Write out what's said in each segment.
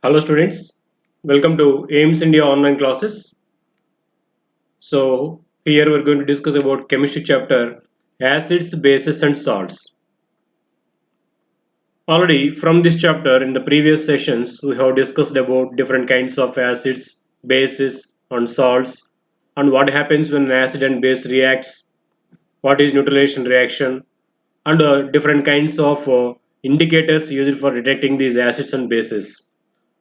Hello students, welcome to AIMS India online classes. So here we're going to discuss about chemistry chapter acids, bases and salts. Already from this chapter in the previous sessions we have discussed about different kinds of acids, bases and salts and what happens when an acid and base reacts, what is neutralization reaction and different kinds of indicators used for detecting these acids and bases.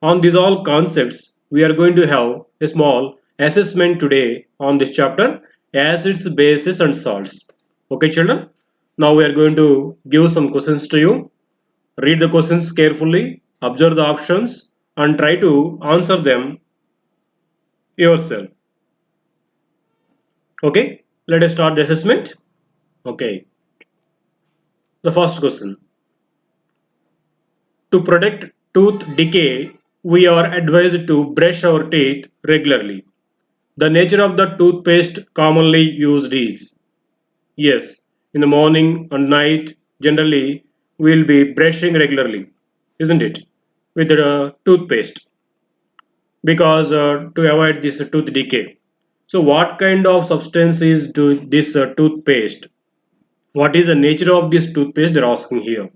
On these all concepts, we are going to have a small assessment today on this chapter acids, bases and salts. Okay children, now we are going to give some questions to you. Read the questions carefully, observe the options and try to answer them yourself. Okay, let us start the assessment. Okay, the first question. To protect tooth decay, we are advised to brush our teeth regularly. The nature of the toothpaste commonly used is yes, in the morning and night, generally we will be brushing regularly, isn't it? With the toothpaste because to avoid this tooth decay. So, what kind of substance is this toothpaste? What is the nature of this toothpaste? They're asking here.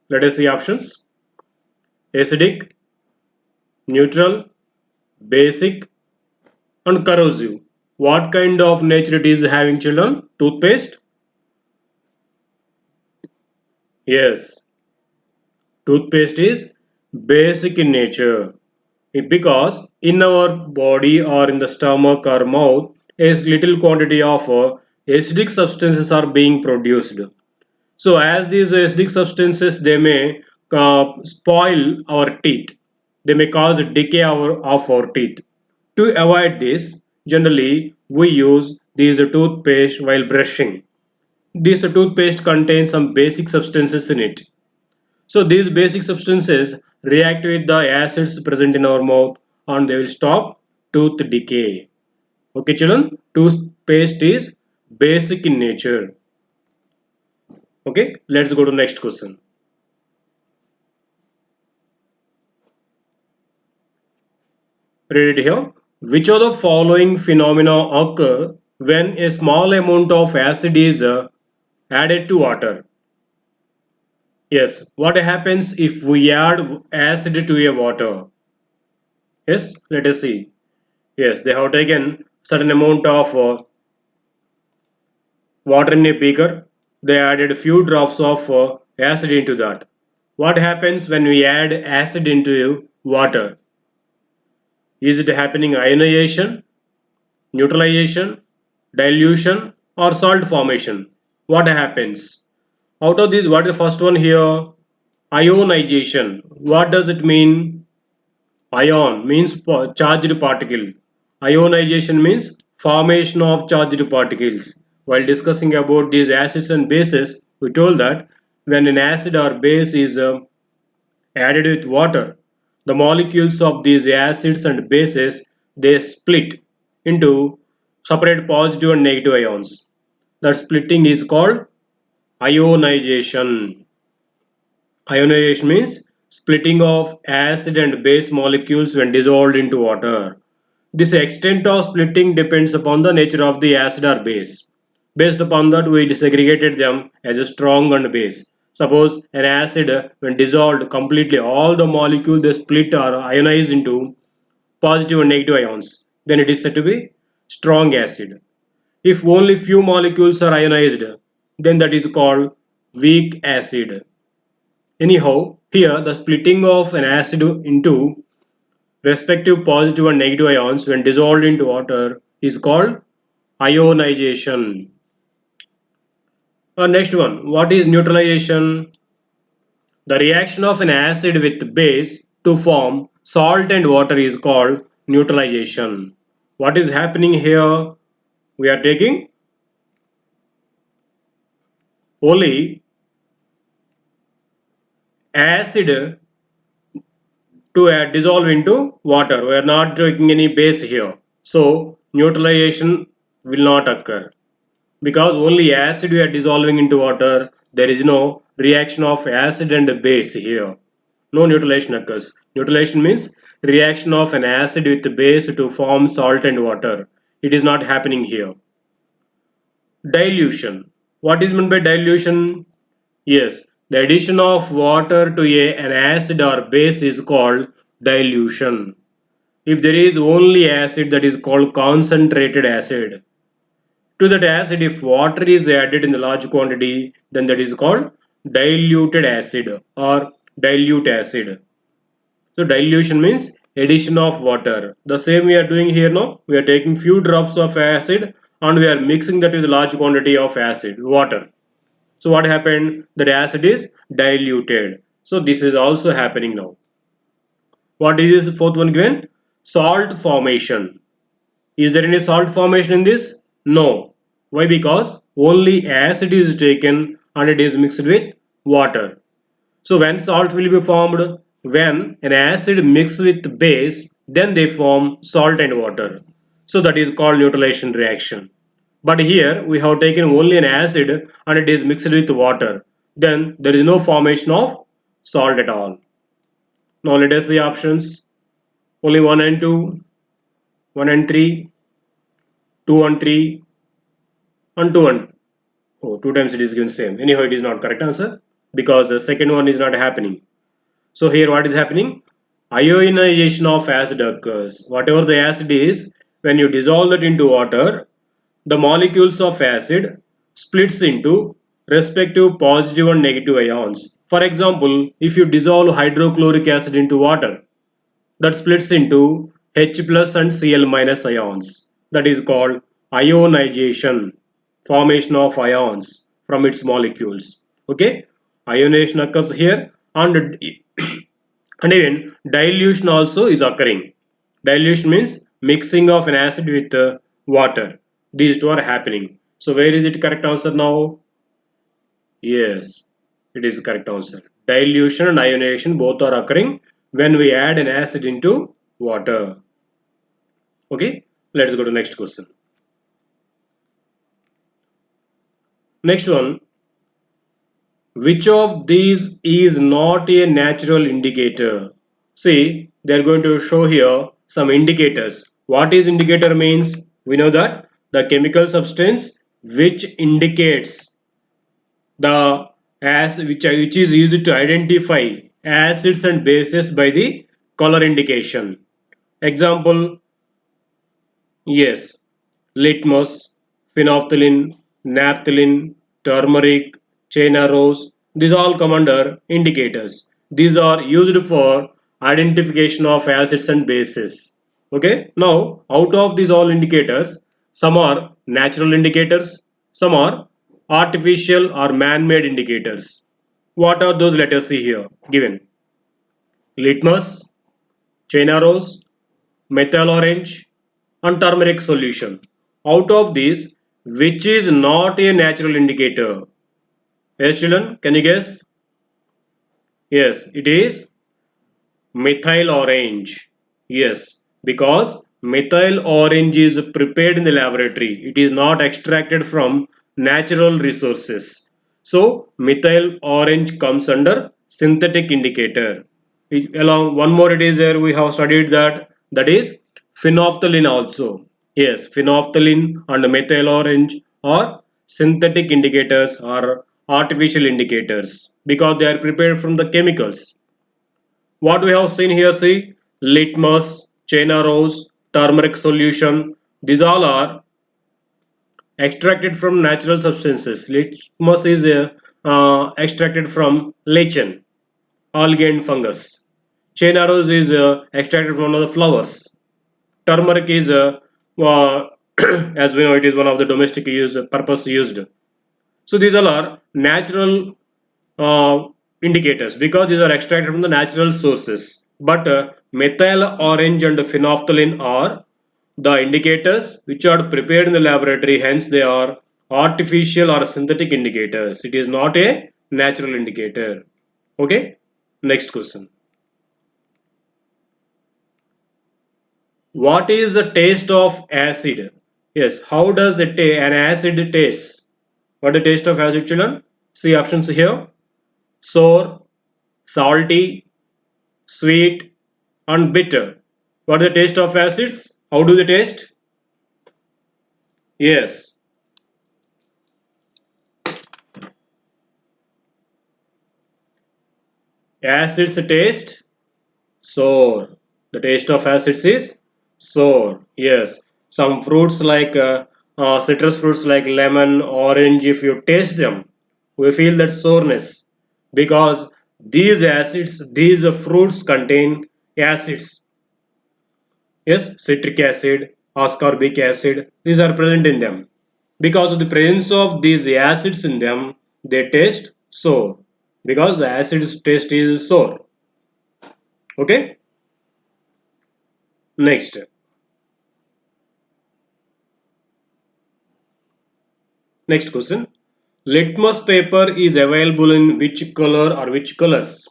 Let us see options: acidic, neutral, basic, and corrosive. What kind of nature it is having children? Toothpaste? Yes, toothpaste is basic in nature because in our body or in the stomach or mouth a little quantity of acidic substances are being produced. So as these acidic substances they may spoil our teeth, they may cause decay of our teeth. To avoid this, generally we use these toothpaste while brushing. This toothpaste contains some basic substances in it. So these basic substances react with the acids present in our mouth and they will stop tooth decay. Okay children, toothpaste is basic in nature. Okay, let's go to next question. Read it here. Which of the following phenomena occur when a small amount of acid is added to water? Yes, what happens if we add acid to a water? Yes, let us see. Yes, they have taken certain amount of water in a beaker. They added a few drops of acid into that. What happens when we add acid into water? Is it happening ionization, neutralization, dilution, or salt formation? What happens? Out of these, what is the first one here? Ionization. What does it mean? Ion means charged particle. Ionization means formation of charged particles. While discussing about these acids and bases, we told that when an acid or base is added with water, the molecules of these acids and bases they split into separate positive and negative ions. That splitting is called ionization. Ionization means splitting of acid and base molecules when dissolved into water. This extent of splitting depends upon the nature of the acid or base. Based upon that, we disaggregated them as a strong and base. Suppose an acid, when dissolved completely, all the molecules they split or ionize into positive and negative ions. Then it is said to be strong acid. If only few molecules are ionized, then that is called weak acid. Anyhow, here the splitting of an acid into respective positive and negative ions when dissolved into water is called ionization. Next one, what is neutralization? The reaction of an acid with base to form salt and water is called neutralization. What is happening here? We are taking only acid to dissolve into water. We are not taking any base here. So neutralization will not occur. Because only acid we are dissolving into water, there is no reaction of acid and base here. No neutralization occurs. Neutralization means reaction of an acid with base to form salt and water. It is not happening here. Dilution. What is meant by dilution? Yes, the addition of water to an acid or base is called dilution. If there is only acid, that is called concentrated acid. To that acid, if water is added in the large quantity, then that is called diluted acid or dilute acid. So dilution means addition of water. The same we are doing here now. We are taking few drops of acid and we are mixing that with a large quantity of acid, water. So what happened? That acid is diluted. So this is also happening now. What is this fourth one given? Salt formation. Is there any salt formation in this? No. Why? Because only acid is taken and it is mixed with water. So when salt will be formed? When an acid mixes with base, then they form salt and water. So that is called neutralization reaction. But here we have taken only an acid and it is mixed with water. Then there is no formation of salt at all. Now let us see options. Only 1 and 2, 1 and 3, 2 and 3, and 2 and oh, 2 times it is given same. Anyhow, it is not correct answer because the second one is not happening. So here what is happening? Ionization of acid occurs. Whatever the acid is, when you dissolve it into water, the molecules of acid splits into respective positive and negative ions. For example, if you dissolve hydrochloric acid into water, that splits into H plus and Cl minus ions. That is called ionization, formation of ions from its molecules. Okay, ionization occurs here, and and even dilution also is occurring. Dilution means mixing of an acid with water. These two are happening. So where is it correct answer now? Yes, it is correct answer. Dilution and ionization both are occurring when we add an acid into water. Okay, let's go to next question. Next one, which of these is not a natural indicator? See, they are going to show here some indicators. What is indicator means? We know that the chemical substance which indicates the as which is used to identify acids and bases by the color indication. Example, yes, litmus, phenolphthalein, naphthalene, turmeric, China rose, these all come under indicators. These are used for identification of acids and bases. Okay, now out of these all indicators, some are natural indicators, some are artificial or man-made indicators. What are those? Let us see here given. Litmus, China rose, methyl orange, and turmeric solution. Out of these, which is not a natural indicator? Yes, children, can you guess? Yes, it is methyl orange. Yes, because methyl orange is prepared in the laboratory. It is not extracted from natural resources. So, methyl orange comes under synthetic indicator. Along one more it is there we have studied that is phenolphthalein also. Yes, phenolphthalein and methyl orange are synthetic indicators or artificial indicators because they are prepared from the chemicals. What we have seen here, see, litmus, China rose, turmeric solution, these all are extracted from natural substances. Litmus is extracted from lichen, algae and fungus. China rose is extracted from one of the flowers. Turmeric is, as we know, it is one of the domestic use purpose used. So these all are natural indicators because these are extracted from the natural sources. But methyl orange and phenolphthalein are the indicators which are prepared in the laboratory. Hence, they are artificial or synthetic indicators. It is not a natural indicator. Okay. Next question. What is the taste of acid? Yes. How does an acid taste? What is the taste of acid, children? See options here: sour, salty, sweet, and bitter. What is the taste of acids? How do they taste? Yes, acids taste sour. The taste of acids is sour. Yes, some fruits like citrus fruits like lemon, orange, if you taste them, we feel that sourness because these fruits contain acids. Yes, citric acid, ascorbic acid, these are present in them. Because of the presence of these acids in them, they taste sour. Because the acid's taste is sour. Okay, next. Next question. Litmus paper is available in which color or which colors?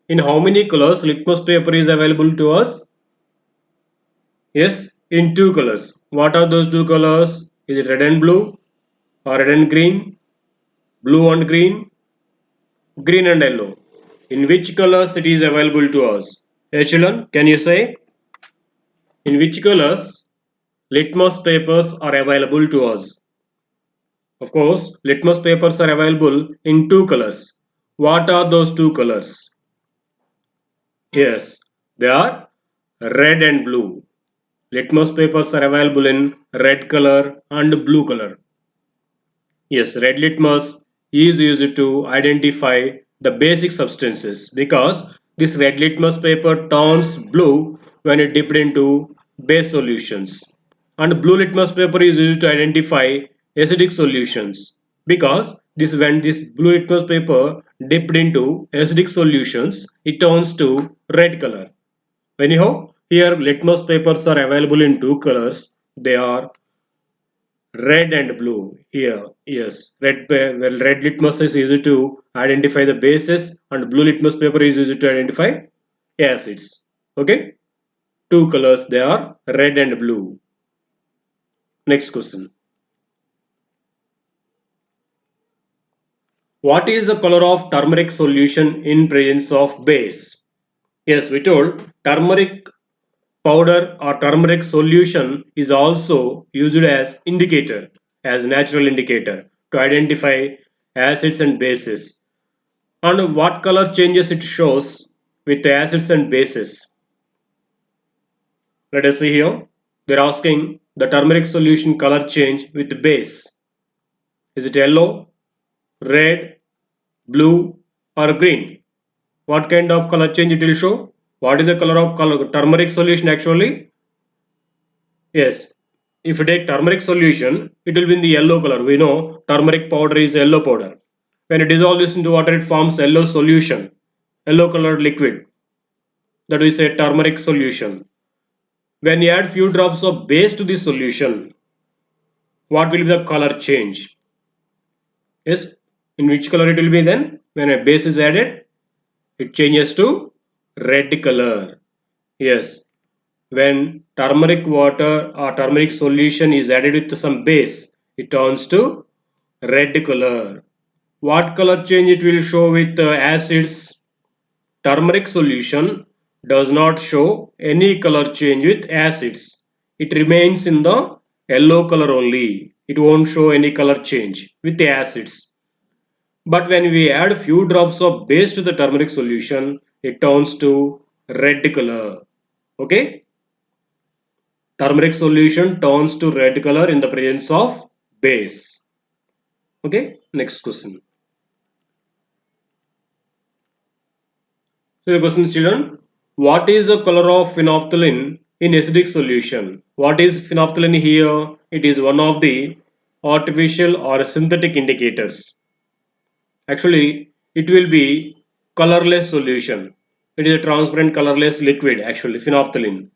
In how many colors litmus paper is available to us? Yes, in two colors. What are those two colors? Is it red and blue or red and green? Blue and green? Green and yellow. In which colors it is available to us? Echelon, can you say? In which colors litmus papers are available to us? Of course, litmus papers are available in two colors. What are those two colors? Yes, they are red and blue. Litmus papers are available in red color and blue color. Yes, red litmus is used to identify the basic substances because this red litmus paper turns blue when it dipped into base solutions. And blue litmus paper is used to identify acidic solutions because this when this blue litmus paper dipped into acidic solutions, it turns to red color. Anyhow, here litmus papers are available in two colors. They are red and blue. Here, yes, well, red litmus is used to identify the bases, and blue litmus paper is used to identify acids. Okay, two colors. They are red and blue. Next question. What is the color of turmeric solution in presence of base? Yes, we told turmeric powder or turmeric solution is also used as indicator, as natural indicator to identify acids and bases. And what color changes it shows with the acids and bases? Let us see here. They're asking the turmeric solution color change with the base. Is it yellow, red, blue, or green? What kind of color change it will show? What is the color of turmeric solution actually? Yes, if you take turmeric solution, it will be in the yellow color. We know turmeric powder is yellow powder. When you dissolve this into water, it forms yellow solution, yellow colored liquid. That we say turmeric solution. When you add few drops of base to the solution, what will be the color change? Yes, in which color it will be then? When a base is added, it changes to red color. Yes, when turmeric water or turmeric solution is added with some base, it turns to red color. What color change it will show with acids? Turmeric solution does not show any color change with acids. It remains in the yellow color only. It won't show any color change with the acids. But when we add few drops of base to the turmeric solution, it turns to red color. Okay? Turmeric solution turns to red color in the presence of base. Okay? Next question. So the question is, children, what is the color of phenolphthalein in acidic solution? What is phenolphthalein here? It is one of the artificial or synthetic indicators. Actually, it will be colorless solution. It is a transparent colorless liquid actually, phenolphthalein.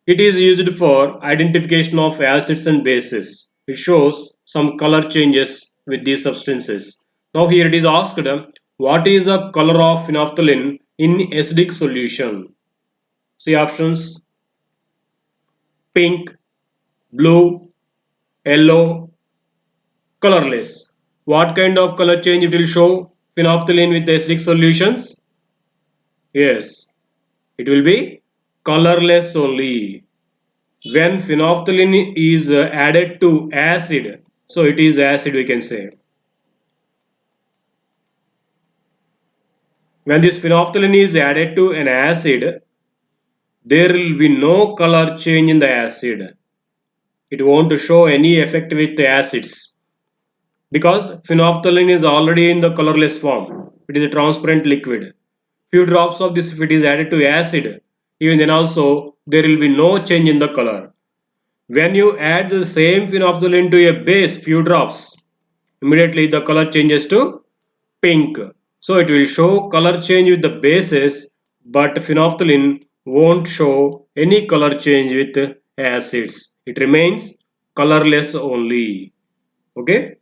It is used for identification of acids and bases. It shows some color changes with these substances. Now here it is asked, what is the color of phenolphthalein in acidic solution? See options: pink, blue, yellow, colorless. What kind of color change it will show phenolphthalein with acidic solutions? Yes, it will be colorless only. When phenolphthalein is added to acid, so it is acid we can say. When this phenolphthalein is added to an acid, there will be no color change in the acid. It won't show any effect with the acids because phenolphthalein is already in the colorless form. It is a transparent liquid. Few drops of this, if it is added to acid, even then also there will be no change in the color. When you add the same phenolphthalein to a base, few drops, immediately the color changes to pink. So it will show color change with the bases, but phenolphthalein won't show any color change with acids. It remains colorless only. Okay.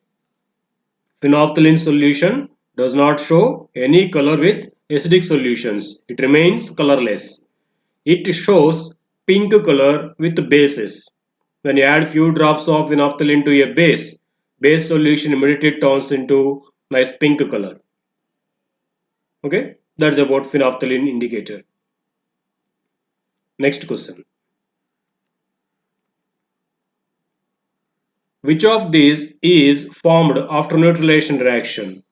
Phenolphthalein solution does not show any color with acidic solutions. It remains colorless. It shows pink color with bases. When you add few drops of phenolphthalein to a base solution immediately turns into nice pink color. Okay, that's about phenolphthalein indicator. Next question. Which of these is formed after neutralization reaction?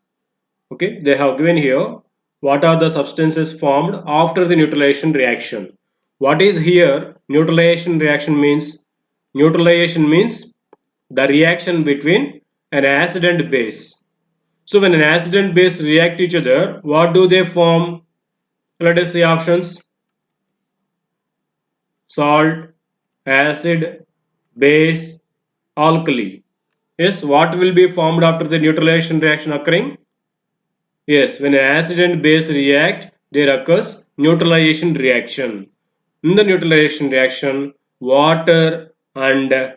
Okay, they have given here what are the substances formed after the neutralization reaction. What is here neutralization reaction means? Neutralization means the reaction between an acid and base. So when an acid and base react each other, what do they form? Let us see options. Salt, acid, base, alkali. Yes, what will be formed after the neutralization reaction occurring? Yes, when an acid and base react, there occurs neutralization reaction. In the neutralization reaction, water and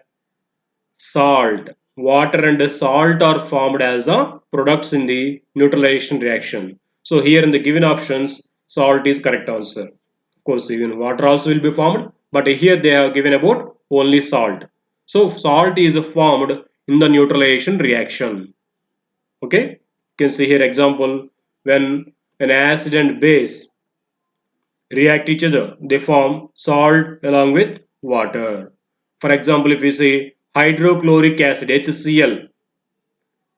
salt. Water and salt are formed as a products in the neutralization reaction. So here in the given options, salt is correct answer. Of course, even water also will be formed, but here they have given about only salt. So salt is formed in the neutralization reaction. Okay, you can see here example when an acid and base react each other, they form salt along with water. For example, if we say hydrochloric acid HCl,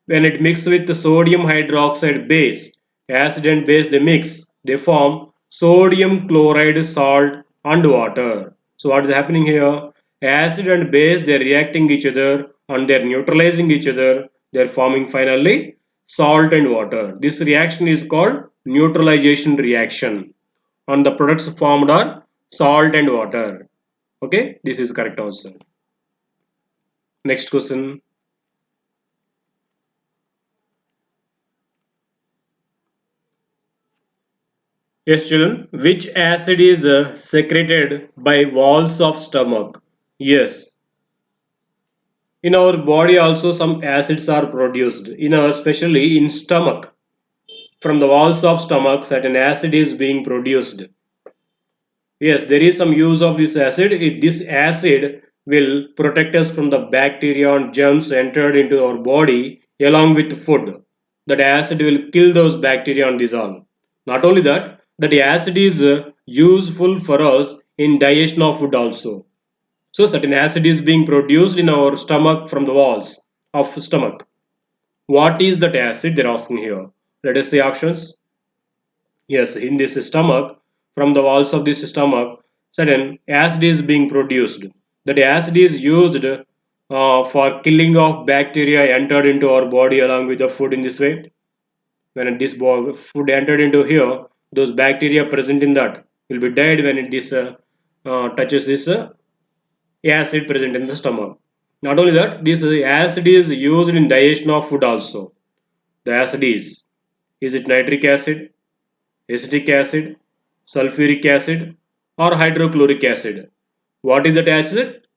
when it mixes with the sodium hydroxide base, acid and base they mix, they form sodium chloride salt and water. So what is happening here? Acid and base they are reacting each other and they are neutralizing each other. They are forming finally salt and water. This reaction is called neutralization reaction and the products formed are salt and water. Okay, this is correct answer. Next question. Yes, children. Which acid is secreted by walls of stomach? Yes. In our body also some acids are produced. In our, especially in stomach. From the walls of stomach, certain acid is being produced. Yes, there is some use of this acid. This acid will protect us from the bacteria and germs entered into our body along with food. That acid will kill those bacteria and dissolve. Not only that, that acid is useful for us in digestion of food also. So certain acid is being produced in our stomach from the walls of stomach. What is that acid? They're asking here. Let us see options. Yes, in this stomach, from the walls of this stomach, certain acid is being produced. That acid is used for killing of bacteria entered into our body along with the food in this way. When this food entered into here, those bacteria present in that will be dead when this touches this acid present in the stomach. Not only that, this acid is used in digestion of food also. The acid is it nitric acid, acetic acid, sulfuric acid, or hydrochloric acid? What is that acid?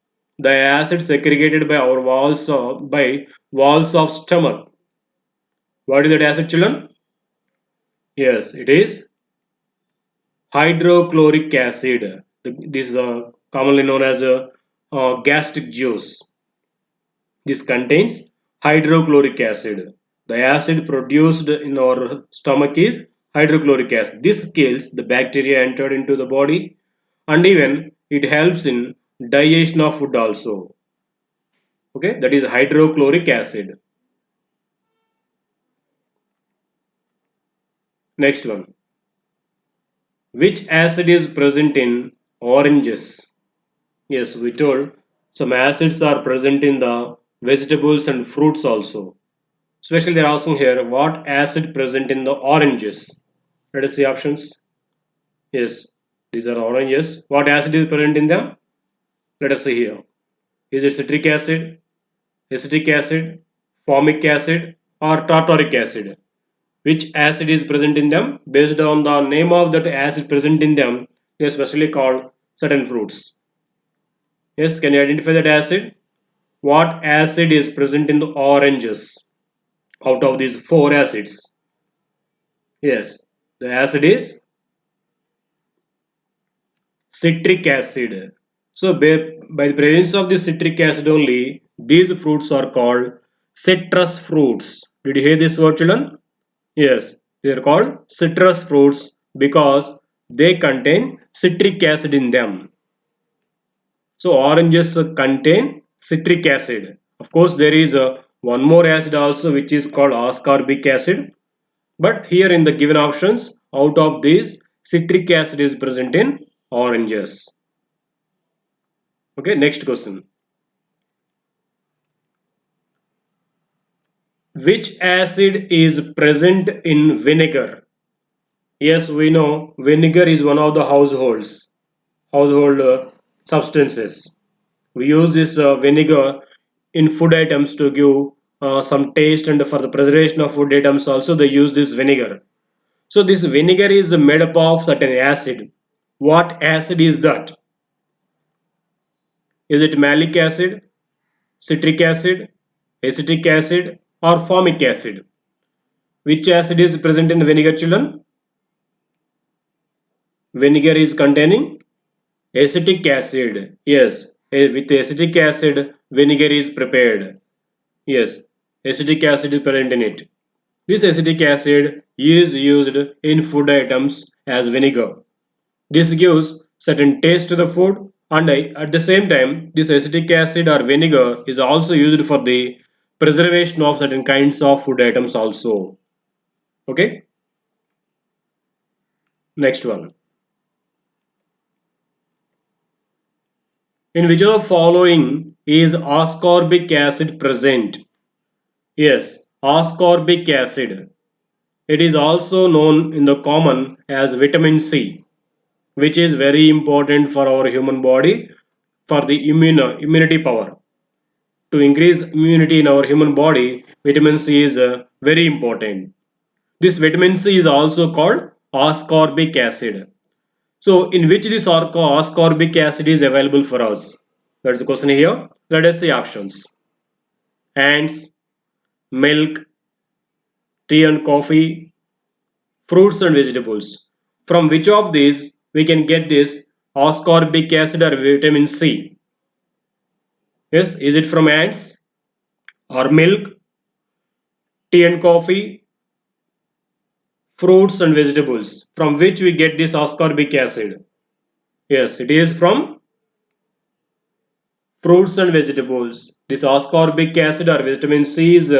The acid segregated by our walls of stomach. What is that acid, children? Yes, it is hydrochloric acid. This is commonly known as gastric juice. This contains hydrochloric acid. The acid produced in our stomach is hydrochloric acid. This kills the bacteria entered into the body and even it helps in digestion of food also. Okay, that is hydrochloric acid. Next one, which acid is present in oranges? Yes, we told some acids are present in the vegetables and fruits also. Especially they're asking here what acid present in the oranges. Let us see options. Yes, these are oranges. What acid is present in them? Let us see here. Is it citric acid, acetic acid, formic acid, or tartaric acid? Which acid is present in them? Based on the name of that acid present in them, they are specially called certain fruits. Yes, can you identify that acid? What acid is present in the oranges out of these four acids? Yes, the acid is citric acid. So, by the presence of the citric acid only, these fruits are called citrus fruits. Did you hear this word, children? Yes, they are called citrus fruits because they contain citric acid in them. So, oranges contain citric acid. Of course, there is one more acid also which is called ascorbic acid. But here in the given options, out of these, citric acid is present in oranges. Okay, next question. Which acid is present in vinegar? Yes, we know vinegar is one of the household substances. We use this vinegar in food items to give some taste, and for the preservation of food items also they use this vinegar. So this vinegar is made up of certain acid. What acid is that? Is it malic acid, citric acid, acetic acid, or formic acid? Which acid is present in the vinegar, children? Vinegar is containing acetic acid. Yes, with acetic acid, vinegar is prepared. Yes, acetic acid is present in it. This acetic acid is used in food items as vinegar. This gives certain taste to the food, and at the same time, this acetic acid or vinegar is also used for the preservation of certain kinds of food items also. Okay, next one. In which of the following is ascorbic acid present? Yes, ascorbic acid. It is also known in the common as vitamin C, which is very important for our human body for the immunity power. To increase immunity in our human body, vitamin C is very important. This vitamin C is also called ascorbic acid. So, in which this ascorbic acid is available for us? That's the question here. Let us see options. Ants, milk, tea and coffee, fruits and vegetables. From which of these we can get this ascorbic acid or vitamin C? Yes, is it from ants or milk, tea and coffee, fruits and vegetables? From which we get this ascorbic acid? Yes, it is from fruits and vegetables. This ascorbic acid or vitamin C is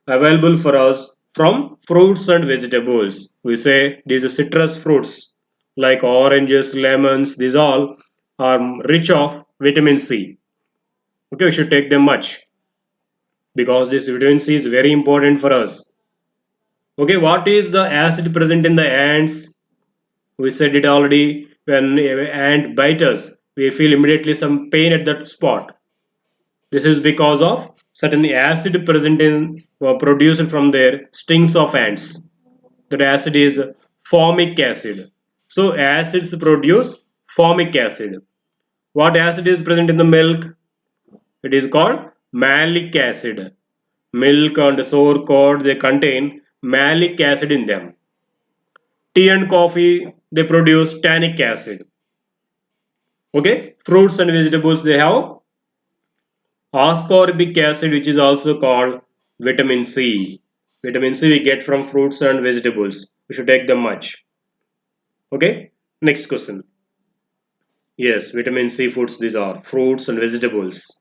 available for us from fruits and vegetables. We say these are citrus fruits like oranges, lemons, these all are rich of vitamin C. Okay, we should take them much because this vitamin C is very important for us. Okay, what is the acid present in the ants? We said it already. When an ant bites us, we feel immediately some pain at that spot. This is because of certain acid present in produced from their stings of ants. That acid is formic acid. So acids produce formic acid. What acid is present in the milk? It is called malic acid. Milk and sauerkraut they contain malic acid in them. Tea and coffee they produce tannic acid. Okay, fruits and vegetables they have ascorbic acid, which is also called vitamin C. Vitamin C we get from fruits and vegetables. We should take them much. Okay, next question. Yes, vitamin C foods these are fruits and vegetables.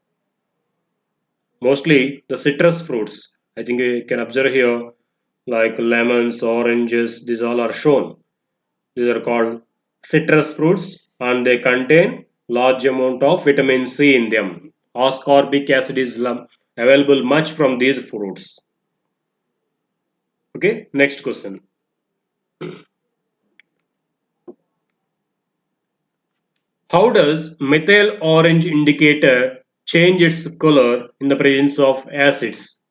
Mostly the citrus fruits. I think you can observe here like lemons, oranges, these all are shown. These are called citrus fruits and they contain large amount of vitamin C in them. Ascorbic acid is available much from these fruits. Okay, next question. How does methyl orange indicator change its color in the presence of acids?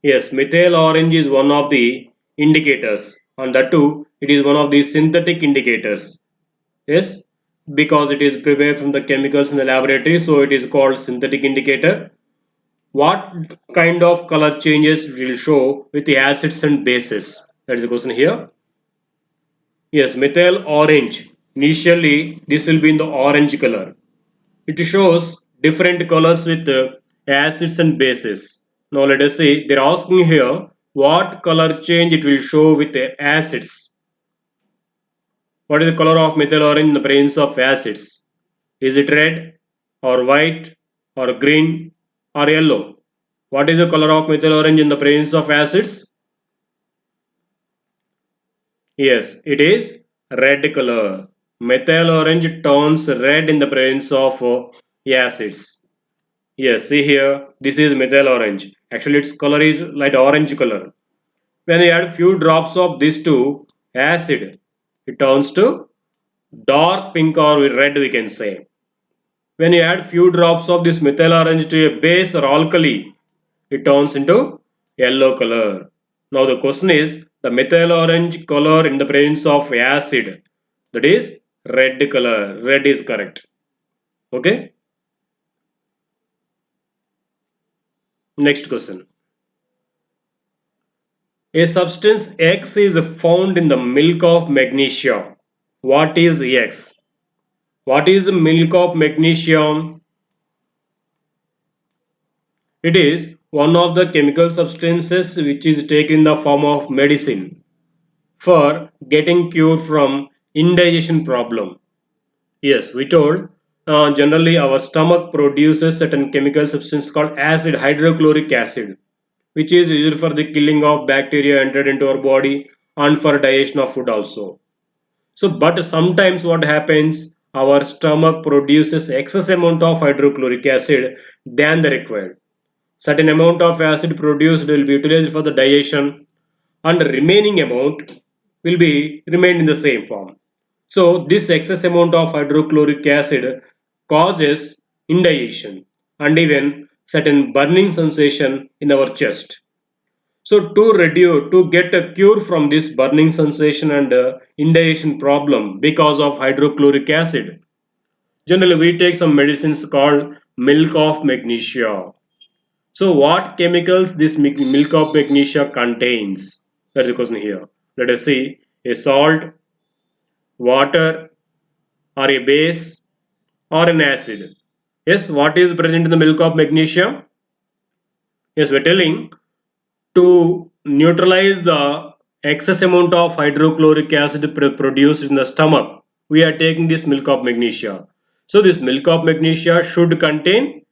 Yes, methyl orange is one of the indicators, and that too, it is one of the synthetic indicators. Yes, because it is prepared from the chemicals in the laboratory, so it is called synthetic indicator. What kind of color changes will show with the acids and bases? That is the question here. Yes, methyl orange. Initially, this will be in the orange color. It shows different colors with acids and bases. Now let us see, they are asking here what color change it will show with the acids. What is the color of methyl orange in the presence of acids? Is it red or white or green or yellow? What is the color of methyl orange in the presence of acids? Yes, it is red color. Methyl orange turns red in the presence of acids. Yes, see here, this is methyl orange. Actually, its color is light orange color. When you add few drops of this to acid, it turns to dark pink or red, we can say. When you add few drops of this methyl orange to a base or alkali, it turns into yellow color. Now the question is the methyl orange color in the presence of acid, that is red color. Red is correct. Okay. Next question. A substance X is found in the milk of magnesia. What is X? What is milk of magnesium? It is one of the chemical substances which is taken in the form of medicine for getting cure from indigestion problem. Yes, we told generally our stomach produces certain chemical substance called acid, hydrochloric acid, which is used for the killing of bacteria entered into our body and for digestion of food also. So, but sometimes what happens, our stomach produces excess amount of hydrochloric acid than the required. Certain amount of acid produced will be utilized for the digestion and the remaining amount will be remain in the same form. So this excess amount of hydrochloric acid causes indigestion and even certain burning sensation in our chest. So to get a cure from this burning sensation and indigestion problem because of hydrochloric acid, generally we take some medicines called milk of magnesia. So what chemicals this milk of magnesia contains? That's the question here. Let us see a salt, water, or a base, or an acid. Yes, what is present in the milk of magnesia? Yes, we're telling to neutralize the excess amount of hydrochloric acid produced in the stomach. We are taking this milk of magnesia. So this milk of magnesia should contain,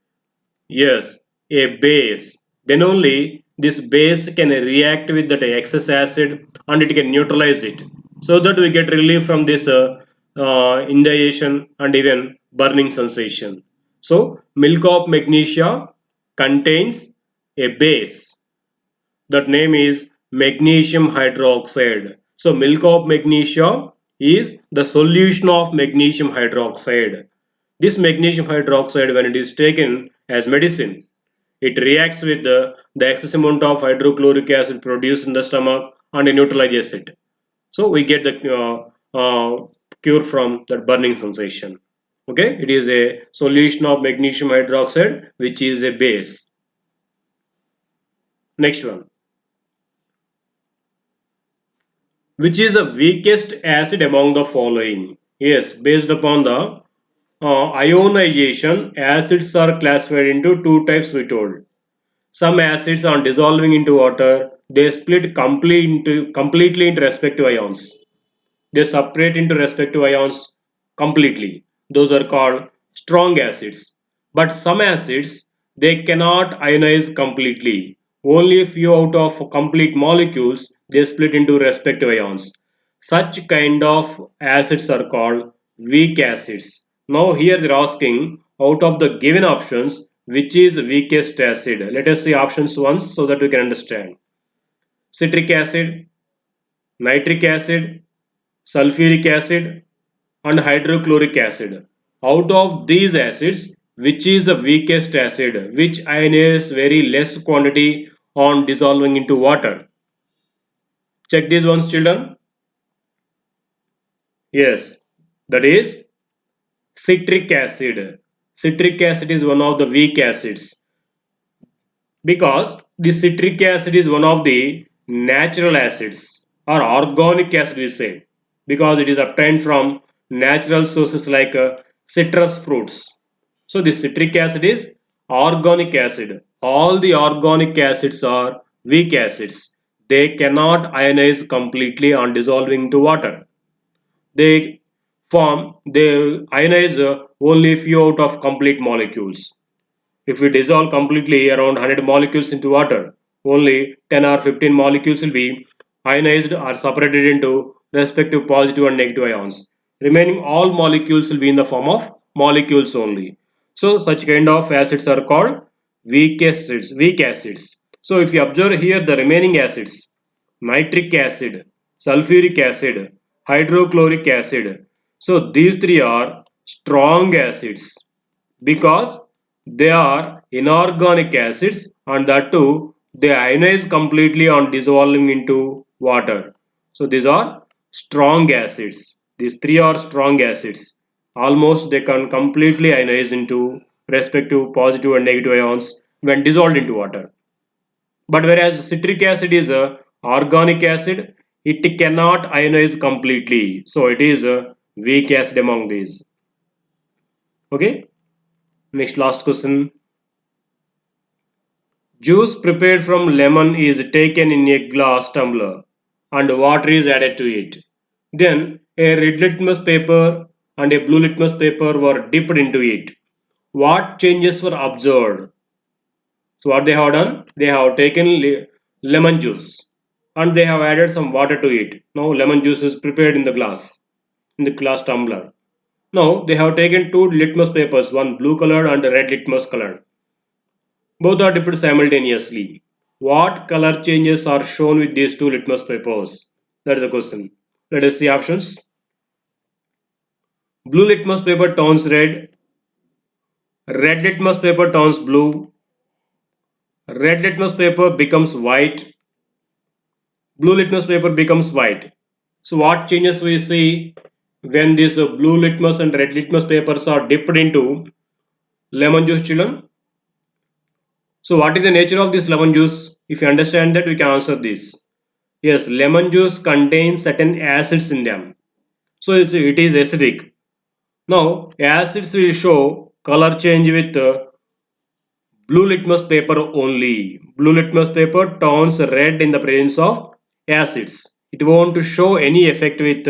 yes, a base. Then only this base can react with that excess acid and it can neutralize it. So that we get relief from this indigestion and even burning sensation. So milk of magnesia contains a base. That name is magnesium hydroxide. So milk of magnesia is the solution of magnesium hydroxide. This magnesium hydroxide, when it is taken as medicine, it reacts with the excess amount of hydrochloric acid produced in the stomach and it neutralizes it. So we get the cure from that burning sensation. Okay, it is a solution of magnesium hydroxide which is a base. Next one. Which is the weakest acid among the following? Yes, based upon the ionization, acids are classified into two types we told. Some acids on dissolving into water, they split completely into respective ions. They separate into respective ions completely. those are called strong acids. But some acids, they cannot ionize completely. Only a few out of complete molecules they split into respective ions. Such kind of acids are called weak acids. Now here they are asking out of the given options which is weakest acid. Let us see options once so that we can understand. Citric acid, nitric acid, sulfuric acid and hydrochloric acid. Out of these acids, which is the weakest acid, which ionizes very less quantity on dissolving into water? Check these ones, children. Yes, that is citric acid. Citric acid is one of the weak acids because the citric acid is one of the natural acids or organic acid we say, because it is obtained from natural sources like citrus fruits. So the citric acid is organic acid. All the organic acids are weak acids. They cannot ionize completely on dissolving into water. They ionize only few out of complete molecules. If we dissolve completely around 100 molecules into water, only 10 or 15 molecules will be ionized or separated into respective positive and negative ions. Remaining all molecules will be in the form of molecules only. So such kind of acids are called weak acids. Weak acids. So if you observe here the remaining acids, nitric acid, sulfuric acid, hydrochloric acid. So these three are strong acids because they are inorganic acids and that too they ionize completely on dissolving into water. So these are strong acids. These three are strong acids. Almost they can completely ionize into respective positive and negative ions when dissolved into water. But whereas citric acid is a organic acid, it cannot ionize completely. So it is a weak acid among these. Okay. Next last question. Juice prepared from lemon is taken in a glass tumbler and water is added to it. Then a red litmus paper and a blue litmus paper were dipped into it. What changes were observed? So what they have done? They have taken lemon juice and they have added some water to it. Now lemon juice is prepared in the glass tumbler. Now they have taken two litmus papers, one blue colored and red litmus colored. Both are dipped simultaneously. What color changes are shown with these two litmus papers? That is the question. Let us see options. Blue litmus paper turns red. Red litmus paper turns blue. Red litmus paper becomes white. Blue litmus paper becomes white. So what changes we see when these blue litmus and red litmus papers are dipped into lemon juice, children? So what is the nature of this lemon juice? If you understand that, we can answer this. Yes, lemon juice contains certain acids in them. So it is acidic. Now, acids will show color change with blue litmus paper only. Blue litmus paper turns red in the presence of acids. It won't show any effect with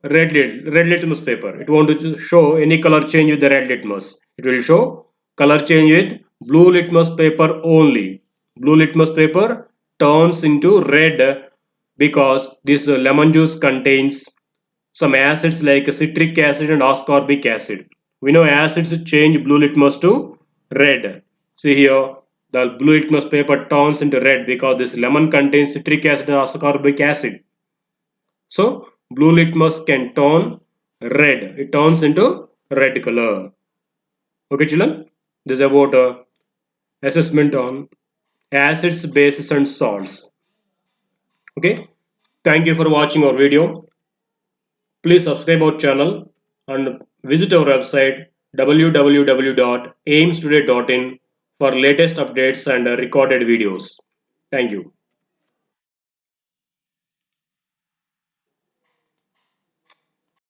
red litmus paper. It won't show any color change with the red litmus. It will show color change with blue litmus paper only. Blue litmus paper turns into red because this lemon juice contains some acids like citric acid and ascorbic acid. We know acids change blue litmus to red. See here, the blue litmus paper turns into red because this lemon contains citric acid and ascorbic acid. So blue litmus can turn red. It turns into red color. Okay, children. This is about assessment on acids, bases, and salts. Okay. Thank you for watching our video. Please subscribe our channel and visit our website www.aimstoday.in for latest updates and recorded videos. Thank you.